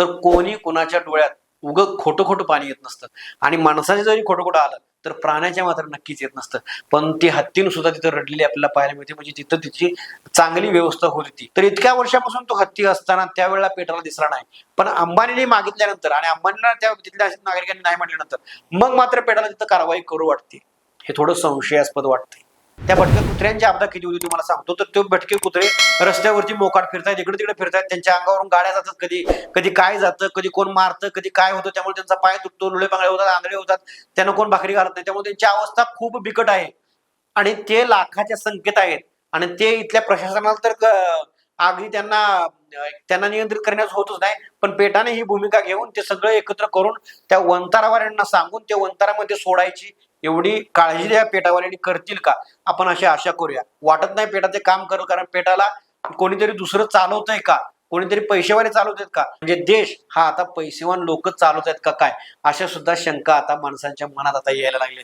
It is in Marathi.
तर कोणी कोणाच्या डोळ्यात उगं खोटं खोटं पाणी येत नसतं. आणि माणसाचे जरी खोटं खोटं आलं तर प्राण्याच्या मात्र नक्कीच येत नसतं. पण ती हत्तीनं सुद्धा तिथं रडलेली आपल्याला पाहायला मिळते. म्हणजे तिथं तिची चांगली व्यवस्था होत होती. तर इतक्या वर्षापासून तो हत्ती असताना त्यावेळेला पेटाला दिसला नाही. पण अंबानीने मागितल्यानंतर आणि अंबानीला त्या तिथल्या नागरिकांनी नाही म्हटल्यानंतर मग मात्र पेटाला तिथं कारवाई करू वाटते. हे थोडं संशयास्पद वाटतंय. त्या भटक्या कुत्र्यांची आपदा किती होती तुम्हाला सांगतो. तर ते भटके कुत्रे रस्त्यावरती मोकाट फिरतायत, इकडे तिकडे फिरतायत, त्यांच्या अंगावरून गाड्या जातात, कधी कधी काय जातं, कधी कोण मारतं, कधी काय होतं, त्यामुळे त्यांचा पाय तुटतो, लुळे पांगळे होतात, आंधळे होतात, त्यांना कोण भाकरी घालत नाही. त्यामुळे त्यांची अवस्था खूप बिकट आहे आणि ते लाखाच्या संख्येत आहेत. आणि ते इथल्या प्रशासनाला तर अगदी त्यांना त्यांना नियंत्रित करण्यास होतच नाही. पण पेटाने ही भूमिका घेऊन ते सगळं एकत्र करून त्या वंतारावाल्यांना सांगून ते वंतारामध्ये सोडायची एवढी काळजी त्या पेटावाल्यांनी करतील का, आपण अशी आशा करूया. वाटत नाही पेटा ते काम करेल, कारण पेटाला कोणीतरी दुसरं चालवतंय का, कोणीतरी पैसेवाले चालवतात का, म्हणजे देश हा आता पैसेवान लोक चालवत आहेत का काय, अशा सुद्धा शंका आता माणसांच्या मनात आता यायला लागल्या.